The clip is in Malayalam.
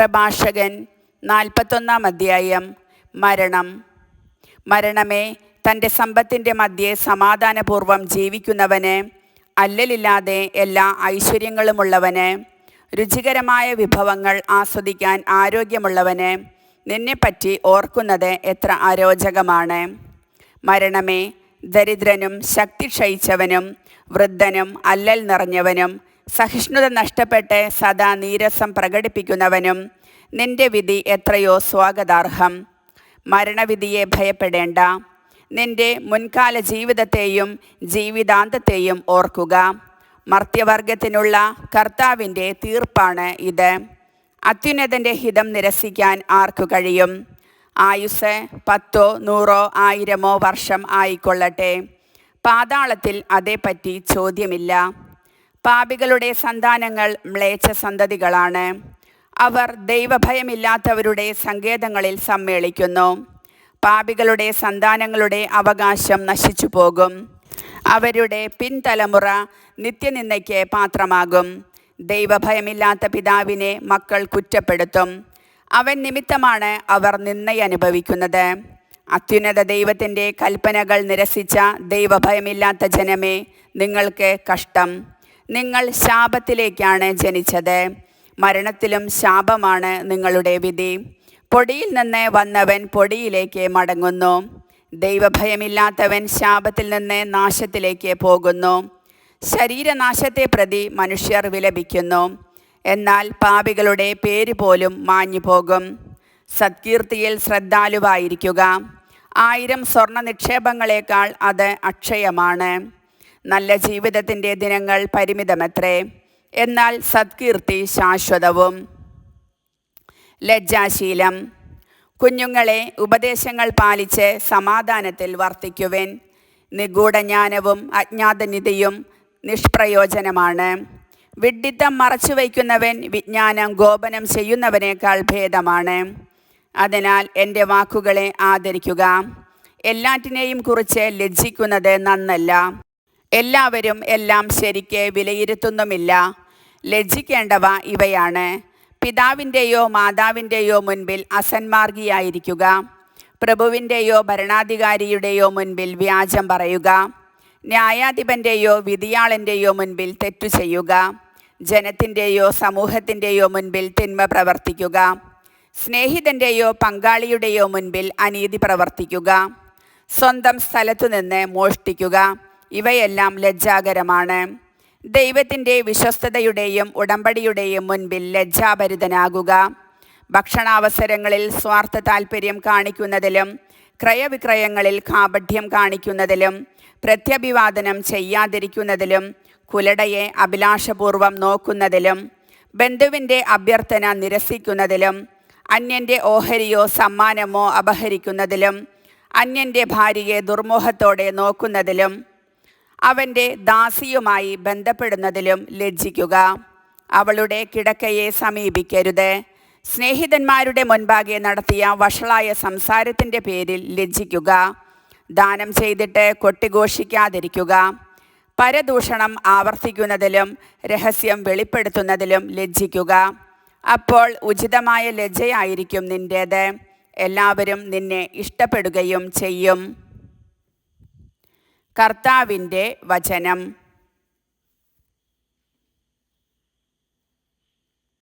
പ്രഭാഷകൻ 41 അധ്യായം. മരണം. മരണമേ, തൻ്റെ സമ്പത്തിൻ്റെ മധ്യേ സമാധാനപൂർവം ജീവിക്കുന്നവന്, അല്ലലില്ലാതെ എല്ലാ ഐശ്വര്യങ്ങളുമുള്ളവന്, രുചികരമായ വിഭവങ്ങൾ ആസ്വദിക്കാൻ ആരോഗ്യമുള്ളവന്, നിന്നെപ്പറ്റി ഓർക്കുന്നത് എത്ര അരോചകമാണ്. മരണമേ, ദരിദ്രനും ശക്തി ക്ഷയിച്ചവനും വൃദ്ധനും അല്ലൽ നിറഞ്ഞവനും സഹിഷ്ണുത നഷ്ടപ്പെട്ട് സദാ നീരസം പ്രകടിപ്പിക്കുന്നവനും നിന്റെ വിധി എത്രയോ സ്വാഗതാർഹം. മരണവിധിയെ ഭയപ്പെടേണ്ട. നിന്റെ മുൻകാല ജീവിതത്തെയും ജീവിതാന്തത്തെയും ഓർക്കുക. മർത്യവർഗത്തിനുള്ള കർത്താവിൻ്റെ തീർപ്പാണ് ഇത്. അത്യുന്നതൻ്റെ ഹിതം നിരസിക്കാൻ ആർക്കു കഴിയും? ആയുസ് 10, 100, 1000 വർഷം ആയിക്കൊള്ളട്ടെ, പാതാളത്തിൽ അതേപ്പറ്റി ചോദ്യമില്ല. പാപികളുടെ സന്താനങ്ങൾ മ്ലേച്ഛ സന്തതികളാണ്. അവർ ദൈവഭയമില്ലാത്തവരുടെ സങ്കേതങ്ങളിൽ സമ്മേളിക്കുന്നു. പാപികളുടെ സന്താനങ്ങളുടെ അവകാശം നശിച്ചു പോകും. അവരുടെ പിൻതലമുറ നിത്യനിന്ദയ്ക്ക് പാത്രമാകും. ദൈവഭയമില്ലാത്ത പിതാവിനെ മക്കൾ കുറ്റപ്പെടുത്തും. അവൻ നിമിത്തമാണ് അവർ നിന്ദയനുഭവിക്കുന്നത്. അത്യുന്നത ദൈവത്തിൻ്റെ കൽപ്പനകൾ നിരസിച്ച ദൈവഭയമില്ലാത്ത ജനമേ, നിങ്ങൾക്ക് കഷ്ടം. നിങ്ങൾ ശാപത്തിലേക്കാണ് ജനിച്ചത്. മരണത്തിലും ശാപമാണ് നിങ്ങളുടെ വിധി. പൊടിയിൽ നിന്ന് വന്നവൻ പൊടിയിലേക്ക് മടങ്ങുന്നു. ദൈവഭയമില്ലാത്തവൻ ശാപത്തിൽ നിന്ന് നാശത്തിലേക്ക് പോകുന്നു. ശരീരനാശത്തെ പ്രതി മനുഷ്യർ വിലപിക്കുന്നു, എന്നാൽ പാപികളുടെ പേര് പോലും മാഞ്ഞു പോകും. സത്കീർത്തിയിൽ ശ്രദ്ധാലുവായിരിക്കുക. 1000 സ്വർണ്ണ നിക്ഷേപങ്ങളേക്കാൾ അത് അക്ഷയമാണ്. നല്ല ജീവിതത്തിൻ്റെ ദിനങ്ങൾ പരിമിതമത്രേ, എന്നാൽ സത്കീർത്തി ശാശ്വതവും. ലജ്ജാശീലം. കുഞ്ഞുങ്ങളെ, ഉപദേശങ്ങൾ പാലിച്ച് സമാധാനത്തിൽ വർത്തിക്കുവിൻ. നിഗൂഢജ്ഞാനവും അജ്ഞാതനിധിയും നിഷ്പ്രയോജനമാണ്. വിഡ്ഢിത്തം മറച്ചുവയ്ക്കുന്നവൻ വിജ്ഞാനം ഗോപനം ചെയ്യുന്നവനേക്കാൾ ഭേദമാണ്. അതിനാൽ എൻ്റെ വാക്കുകളെ ആദരിക്കുക. എല്ലാറ്റിനെയും കുറിച്ച് ലജ്ജിക്കുന്നത് നന്നല്ല. എല്ലാവരും എല്ലാം ശരിക്ക് വിലയിരുത്തുന്നുമില്ല. ലജ്ജിക്കേണ്ടവ ഇവയാണ്: പിതാവിൻ്റെയോ മാതാവിൻ്റെയോ മുൻപിൽ അസന്മാർഗിയായിരിക്കുക. പ്രഭുവിൻ്റെയോ ഭരണാധികാരിയുടെയോ മുൻപിൽ വ്യാജം പറയുക. ന്യായാധിപൻ്റെയോ വിധിയാളൻ്റെയോ മുൻപിൽ തെറ്റു ചെയ്യുക. ജനത്തിൻ്റെയോ സമൂഹത്തിൻ്റെയോ മുൻപിൽ തിന്മ പ്രവർത്തിക്കുക. സ്നേഹിതൻ്റെയോ പങ്കാളിയുടെയോ മുൻപിൽ അനീതി പ്രവർത്തിക്കുക. സ്വന്തം സ്ഥലത്തുനിന്ന് മോഷ്ടിക്കുക. ഇവയെല്ലാം ലജ്ജാകരമാണ്. ദൈവത്തിൻ്റെ വിശ്വസ്തതയുടെയും ഉടമ്പടിയുടെയും മുൻപിൽ ലജ്ജാഭരിതനാകുക. ഭക്ഷണാവസരങ്ങളിൽ സ്വാർത്ഥ താൽപ്പര്യം കാണിക്കുന്നതിലും ക്രയവിക്രയങ്ങളിൽ കാപഢ്യം കാണിക്കുന്നതിലും പ്രത്യഭിവാദനം ചെയ്യാതിരിക്കുന്നതിലും കുലടയെ അഭിലാഷപൂർവം നോക്കുന്നതിലും ബന്ധുവിൻ്റെ അഭ്യർത്ഥന നിരസിക്കുന്നതിലും അന്യൻ്റെ ഓഹരിയോ സമ്മാനമോ അപഹരിക്കുന്നതിലും അന്യൻ്റെ ഭാര്യയെ ദുർമോഹത്തോടെ നോക്കുന്നതിലും അവൻ്റെ ദാസിയുമായി ബന്ധപ്പെടുന്നതിലും ലജ്ജിക്കുക. അവളുടെ കിടക്കയെ സമീപിക്കരുത്. സ്നേഹിതന്മാരുടെ മുൻപാകെ നടത്തിയ വഷളായ സംസാരത്തിൻ്റെ പേരിൽ ലജ്ജിക്കുക. ദാനം ചെയ്തിട്ട് കൊട്ടിഘോഷിക്കാതിരിക്കുക. പരദൂഷണം ആവർത്തിക്കുന്നതിലും രഹസ്യം വെളിപ്പെടുത്തുന്നതിലും ലജ്ജിക്കുക. അപ്പോൾ ഉചിതമായ ലജ്ജയായിരിക്കും നിൻ്റേത്. എല്ലാവരും നിന്നെ ഇഷ്ടപ്പെടുകയും ചെയ്യും. കർത്താവിൻ്റെ വചനം.